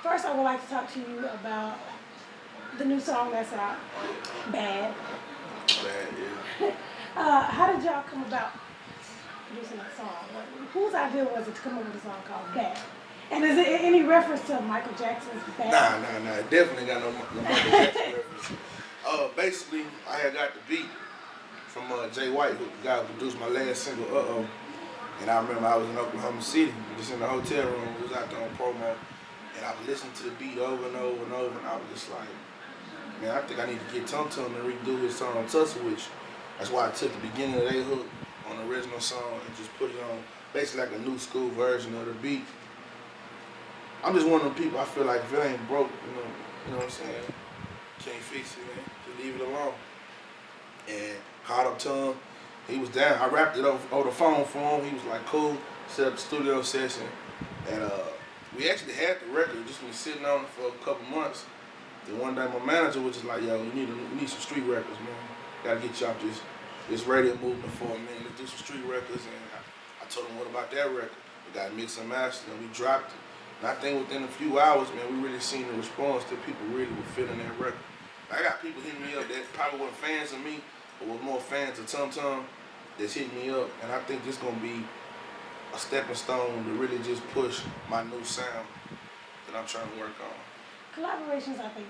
First, I would like to talk to you about the new song that's out, Bad. Bad, yeah. How did y'all come about producing that song? Whose idea was it to come up with a song called Bad? And is it any reference to Michael Jackson's Bad? Nah. Definitely got no Michael Jackson reference. Basically, I had got the beat from Jay White, who the guy who produced my last single, Uh-Oh. And I remember I was in Oklahoma City, just in the hotel room, we was out there on promo, and I was listening to the beat over and over and over, and I was just like, man, I think I need to get Tum Tum and redo his song Tussle With You. That's why I took the beginning of their hook on the original song and just put it on basically like a new school version of the beat. I'm just one of them people, I feel like if it ain't broke, you know what I'm saying, can't fix it, man. Just leave it alone. And called up Tum, he was down. I rapped it over the phone for him. He was like, cool, set up the studio session. And we actually had the record, just been sitting on it for a couple months. Then one day my manager was just like, yo, we need some street records, man. Gotta get you off this radio movement for a minute. Let's do some street records. And I told him, what about that record? We got mix and master, and we dropped it. And I think within a few hours, man, we really seen the response that people really were feeling that record. I got people hitting me up that probably weren't fans of me, but were more fans of Tum Tum that's hitting me up. And I think this gonna be a stepping stone to really just push my new sound that I'm trying to work on. Collaborations, I think,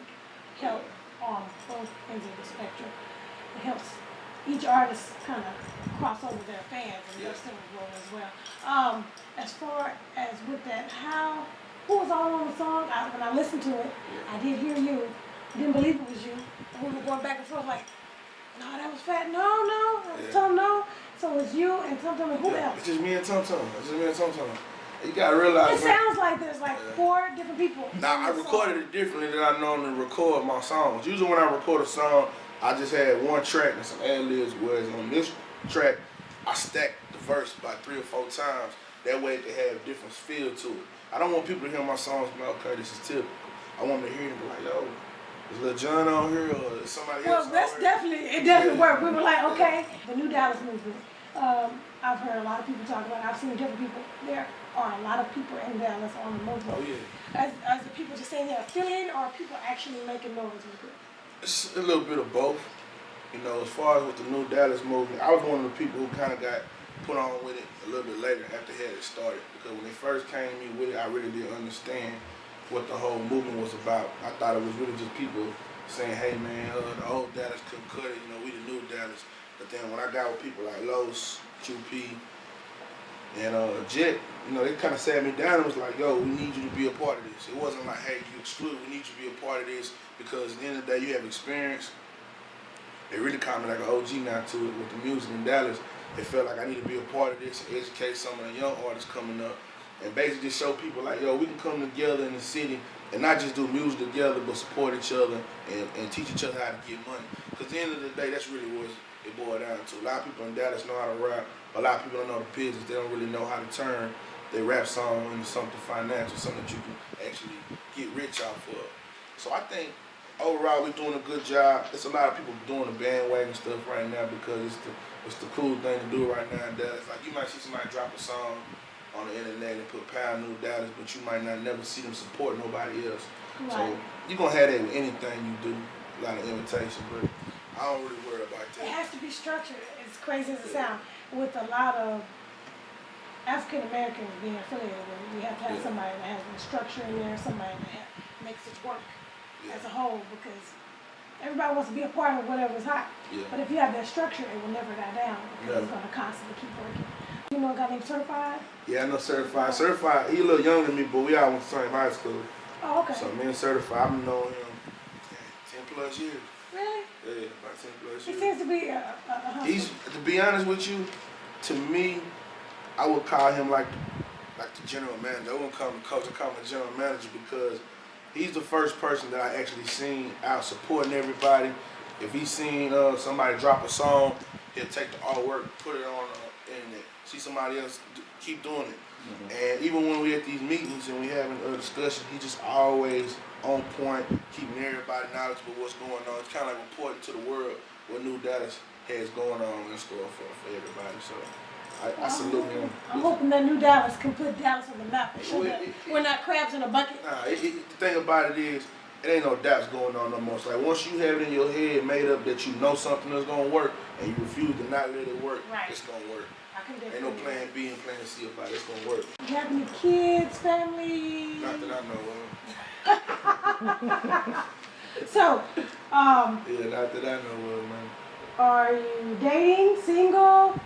help on both ends of the spectrum. It helps each artist kind of cross over their fans and their singing role as well. As far as with that, who was all on the song? When I listened to it, I did hear you. Didn't believe it was you. And we were going back and forth like, no, that was Fat. No, that was Tum. No. So it's you and Tum Tum and who else? It's just me and Tum Tum. You gotta realize. It sounds like there's like 4 different people. Now I recorded it differently than I normally record my songs. Usually when I record a song, I just had one track and some ad-libs, whereas on this track, I stacked the verse about 3 or 4 times. That way it can have a different feel to it. I don't want people to hear my songs and be like, okay, this is typical. I want them to hear it and be like, yo, is Lil Jon on here or is somebody else on that's here? definitely worked. We were like, okay, the new Dallas movement. I've heard a lot of people talk about it. I've seen different people. There are a lot of people in Dallas on the movement. Oh, yeah. As the people just saying they're affiliated, or are people actually making noise with it? It's a little bit of both. You know, as far as with the new Dallas movement, I was one of the people who kind of got put on with it a little bit later after it started. Because when they first came to me with it, I really didn't understand what the whole movement was about. I thought it was really just people saying, hey man, the old Dallas couldn't cut it, we the new Dallas. But then when I got with people like Los, QP, and Jet, they kind of sat me down and was like, yo, we need you to be a part of this. It wasn't like, hey, you excluded, we need you to be a part of this because at the end of the day, you have experience. They really called me like an OG now to it with the music in Dallas. It felt like I need to be a part of this and educate some of the young artists coming up and basically just show people like, yo, we can come together in the city and not just do music together, but support each other and teach each other how to get money. Because at the end of the day, that's really what it boiled down to. A lot of people in Dallas know how to rap. A lot of people don't know the business. They don't really know how to turn their rap song into something financial, something that you can actually get rich off of. So I think overall we're doing a good job. There's a lot of people doing the bandwagon stuff right now because it's the cool thing to do right now in Dallas. Like you might see somebody drop a song on the internet and put Pound New Dallas, but you might not never see them support nobody else. Right. So you're going to have that with anything you do, a lot of imitation, but I don't really worry about that. It has to be structured, as crazy as it sounds. With a lot of African Americans being affiliated with it, you have to have somebody that has the structure in there, somebody that makes it work as a whole, because everybody wants to be a part of whatever's hot. But if you have that structure, it will never die down because it's going to constantly keep working. You know a guy named Certified? Yeah, I know Certified. Certified, he a little younger than me, but we all went to the same high school. Oh, okay. So me and Certified, I've known him 10 plus years. Really? Yeah, about 10 plus years. He seems to be a hustler. To be honest with you, to me, I would call him like the general manager. I wouldn't call him the coach, I call him the general manager because he's the first person that I actually seen out supporting everybody. If he's seen somebody drop a song, he'll take the artwork, put it on the internet. See somebody else keep doing it. Mm-hmm. And even when we at these meetings and we having a discussion, he just always on point, keeping everybody knowledgeable what's going on. It's kind of like reporting to the world what new Dallas has going on in store for everybody. So I salute him. I'm hoping that new Dallas can put Dallas on the map and show that we're not crabs in a bucket. Nah, the thing about it is, it ain't no doubts going on no more. It's like once you have it in your head made up that you know something is gonna work and you refuse to not let it work, Right. it's gonna work. I can Ain't no plan B and plan C about it. It's gonna work. You have any kids, family? Not that I know of. So, Yeah, not that I know of, man. are you dating, single?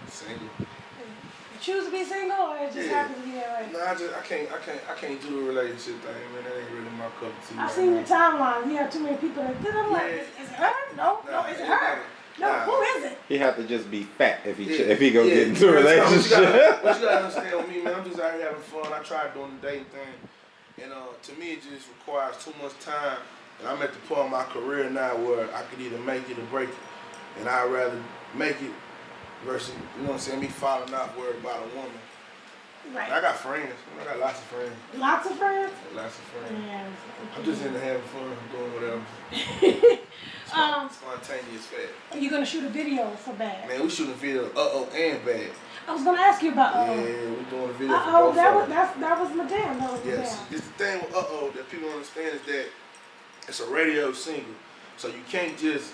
Single. You choose to be single, or it just happens to be that way? No, I can't do the relationship thing, man. That ain't really my cup of tea. I've seen your timeline. You have too many people that did. I'm like, is it her? No, is it her? No, who is it? He have to just be fat if he go get into a But relationship. you gotta understand with me, man. I'm just out here having fun. I tried doing the dating thing, and to me, it just requires too much time. And I'm at the point of my career now where I could either make it or break it, and I'd rather make it versus, you know what I'm saying, me falling out worried about a woman. Right. I got friends. I got lots of friends. Lots of friends? Lots of friends. Yeah. I'm just into having fun, doing whatever. Spontaneous fat. Are you gonna shoot a video for Bad? Man, we shooting a video and Bad. I was gonna ask you about Yeah, we doing a video for oh, both of them. that was my jam. That was my Yes. jam. This the thing with that people don't understand is that it's a radio single. So you can't just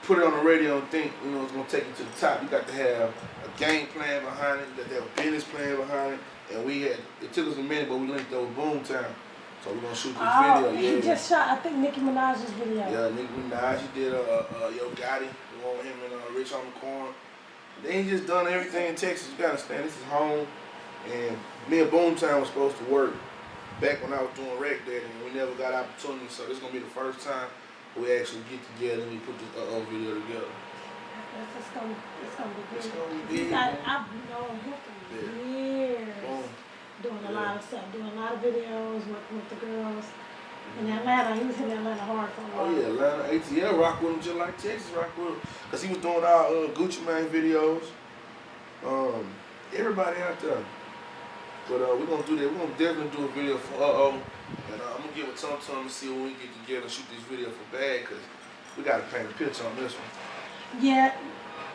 put it on the radio and think, you know, it's gonna take you to the top. You got to have a game plan behind it, you got to have a business plan behind it. And it took us a minute, but we linked up with Boomtown. So we're gonna shoot this video. He just shot, I think, Nicki Minaj's video. Yeah, Nicki Minaj, he did Yo Gotti, the one with him and Rich on the Corn. They ain't just done everything in Texas. You gotta understand, this is home. And me and Boomtown was supposed to work back when I was doing Rec Daddy, and we never got opportunity. So this is gonna be the first time we actually get together and we put this video together. It's gonna be good. It's gonna be big. I've known him for years. Doing a lot of stuff, doing a lot of videos, working with the girls. In Atlanta, he was in Atlanta hard for a while. Oh yeah, Atlanta, ATL rock with him just like Texas rock with him. Cause he was doing our Gucci Mane videos. Everybody out there. But we're gonna do that. We're gonna definitely do a video for and I'm gonna give a tongue to him and see when we get together and shoot this video for Bad, cause we gotta paint a picture on this one. Yeah,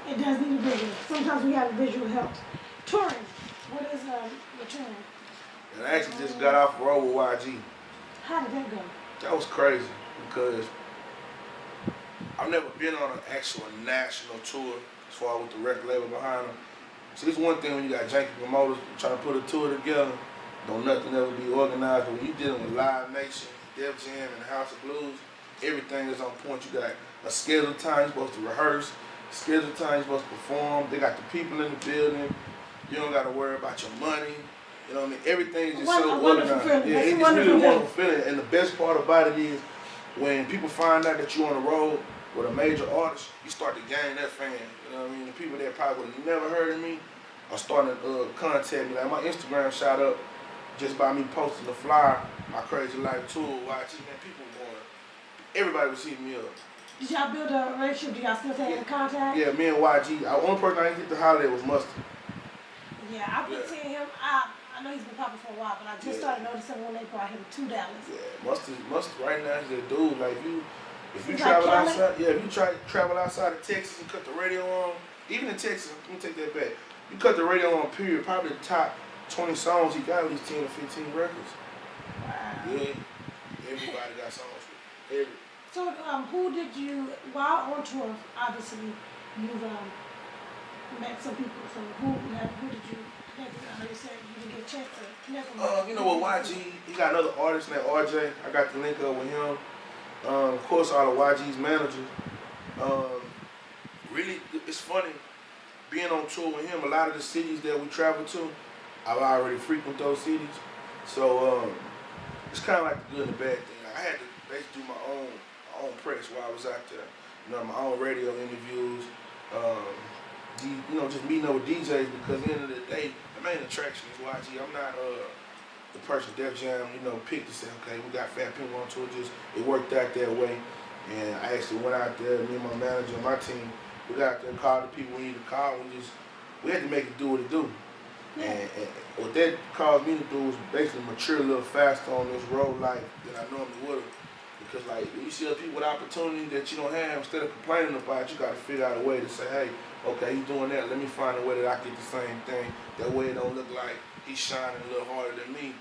it does need a visual. Sometimes we have a visual help. Touring. What is your touring? And I actually just got off the road with YG. How did that go? That was crazy because I've never been on an actual national tour as far as with the record label behind them. So it's one thing when you got janky promoters trying to put a tour together, don't nothing ever be organized. But when you dealing with Live Nation, Def Jam, and House of Blues, everything is on point. You got a scheduled time you're supposed to rehearse, scheduled time you're supposed to perform. They got the people in the building. You don't got to worry about your money. You know what I mean? Everything is just so organized. Yeah, it's really a wonderful feeling. And the best part about it is when people find out that you're on the road with a major artist, you start to gain that fan. You know what I mean? The people that probably would have never heard of me are starting to contact me. Like my Instagram shot up just by me posting the flyer, my Crazy Life tour, YG, man, people going, everybody was hitting me up. Did y'all build a relationship? Do y'all still stay in contact? Yeah, me and YG. The only person I didn't get to holler at was Mustard. Yeah, I've been seeing him. I know he's been popping for a while, but I just started noticing when they brought him to Dallas. Yeah, Mustard right now is a dude. Like if you travel outside, if you travel outside of Texas and cut the radio on, even in Texas, let me take that back. You cut the radio on, period, probably the top 20 songs, he got at least 10 or 15 records. Wow. Yeah, everybody got songs with every. So, who did you, while on tour, obviously, you've met some people. So, who did you connect with? I know you said you didn't get a chance to connect with. You know what, YG, he got another artist named RJ. I got to link up with him. Of course, all of YG's managers. Really, it's funny, being on tour with him, a lot of the cities that we travel to, I've already frequented those cities. So, it's kind of like the good and the bad thing. I had to basically do my own press while I was out there. You know, my own radio interviews. Just meeting up with DJs, because at the end of the day, the main attraction is YG. I'm not the person Def Jam, picked to say, okay, we got Fat Pimp on tour. Just it worked out that way, and I actually went out there. Me and my manager and my team, we got out there and called the people we needed to call. We had to make it do what it do. Yeah. And what that caused me to do was basically mature a little faster on this road life than I normally would have. Because when you see other people with opportunity that you don't have, instead of complaining about it, you got to figure out a way to say, hey, okay, he's doing that. Let me find a way that I get the same thing. That way it don't look like he's shining a little harder than me.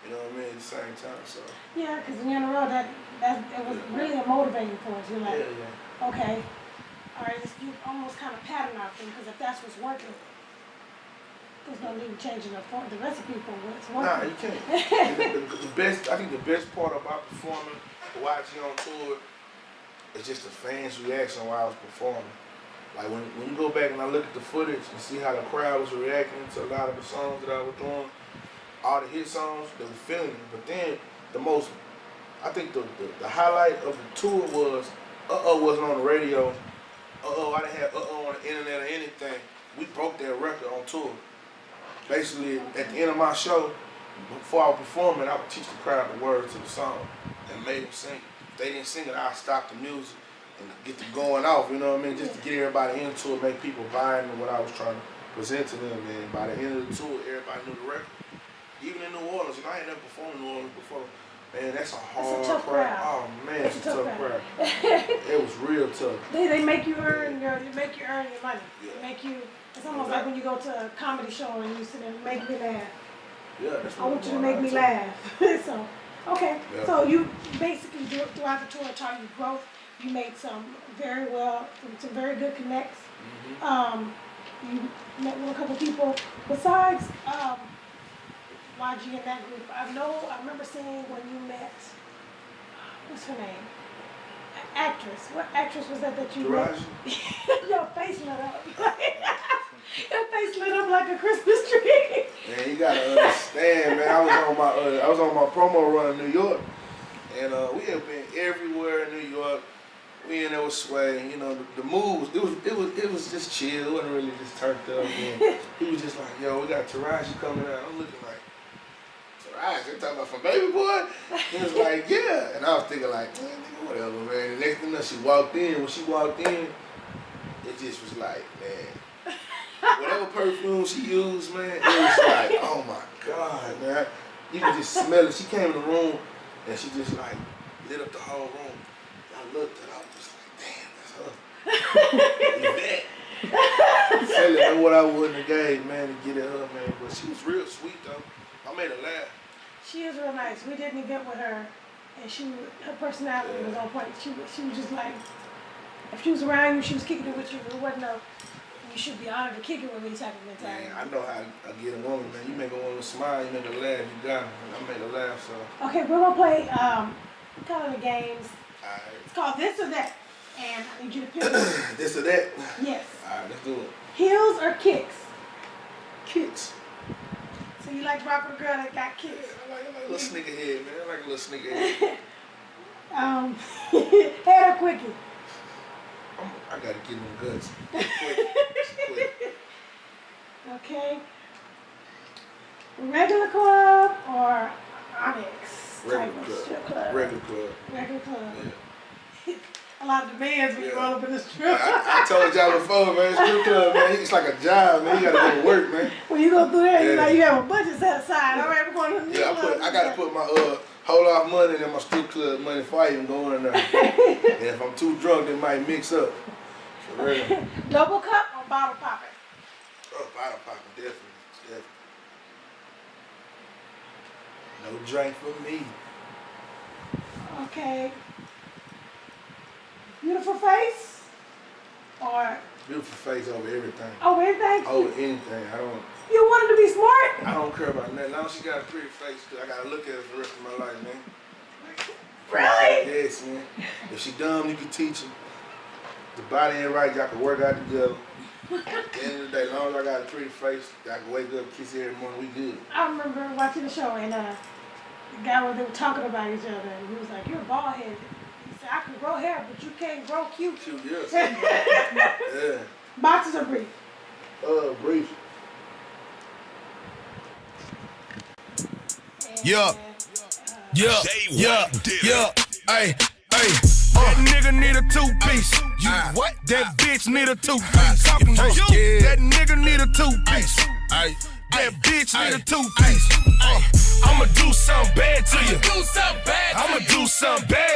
You know what I mean? At the same time, so. Yeah, because when you're in a row, that it was really a motivating force. You're like, okay, all right, you almost kind of pattern out things, because if that's what's working, there's no need to changing the recipe for what's working. Nah, you can't. I think the best part about performing, watching on tour, is just the fans' reaction while I was performing. Like when you go back and I look at the footage and see how the crowd was reacting to a lot of the songs that I was doing, all the hit songs, they were feeling it. But then I think the highlight of the tour was, wasn't on the radio. I didn't have on the internet or anything. We broke that record on tour. Basically, at the end of my show, before I was performing, I would teach the crowd the words to the song and made them sing it. If they didn't sing it, I'd stop the music and get them going off, you know what I mean? Just to get everybody into it, make people buy into what I was trying to present to them. And by the end of the tour, everybody knew the record. Even in New Orleans, I ain't never performed in New Orleans before. Man, that's a hard crowd. Oh man, it's a tough crowd. It was real tough. They make you earn your money. Yeah. They make you. It's almost like when you go to a comedy show and you sit there and make me laugh. Yeah, that's I want you to make me laugh. So, okay. Yeah. So you basically throughout the tour taught you growth. You made some very good connects. Mm-hmm. You met with a couple people. Besides YG in that group, I remember seeing when you met. What's her name? Actress. What actress was that you met? Your face lit up. Your face lit up like a Christmas tree. Man, you gotta understand, man. I was on my promo run in New York, and we have been everywhere in New York. We in there with Sway, you know, the moves. It was just chill. It wasn't really just turned up. And he was just like, yo, we got Taraji coming out. I'm looking like, Taraji? They talking about from Baby Boy? He was like, yeah. And I was thinking like, man, nigga, whatever, man. The next thing she walked in. When she walked in, it just was like, man. Whatever perfume she used, man, it was like, oh my God, man. You could just smell it. She came in the room and she just like lit up the whole room. I looked and I was just like, damn, that's her. That. Telling her what I wouldn't have gave, man, to get at her, man. But she was real sweet though. I made her laugh. She is real nice. We did an event with her and her personality was on point. She was just like, if she was around you, she was kicking it with you. It wasn't no, you should be honored to kick it with me type of mentality. Man, I know how I get a woman, man. You make a woman smile, you make her laugh, you got her. I made her laugh, so. Okay, we're gonna play kind of the games. Alright. It's called This or That. And I need you to pick This or that? Yes. Alright, let's do it. Heels or kicks? Kicks. So you like rock with a girl that got kicks? Yeah, I like a little sneaker head, man. I like a little sneaker head. Head or quickie? I gotta get them guts. Quick. Okay. Regular club or Onyx? Regular club. Regular club. Regular club. Yeah. A lot of demands when you roll up in the strip. I told y'all before, man, strip club, man, it's like a job, man. You gotta go to work, man. When you go through there, you have a budget set aside. All right, we're going to the club. I gotta put my hold off money and my strip club money before I even go in there. And if I'm too drunk, it might mix up. For real. Double cup or bottle popping? Oh, bottle popping, definitely. No drink for me. Okay. Beautiful face or? Beautiful face over everything. Over everything? Over anything. You wanted to be smart? I don't care about nothing. As long as she got a pretty face, cause I gotta look at her for the rest of my life, man. Really? Yes, man. If she dumb, you can teach her. The body ain't right, y'all can work out together. At the end of the day, as long as I got a pretty face, I can wake up, kiss her every morning, we good. I remember watching the show and the guy they were talking about each other and he was like, you're bald headed. He said, I can grow hair, but you can't grow cute. Cute, yes. Yeah. Boxes or brief? Brief. Yeah. Hey. That nigga need a two-piece. What? That bitch need a two-piece. That nigga need a two-piece. That bitch need a two-piece. I'ma do something bad to you. I'ma do something bad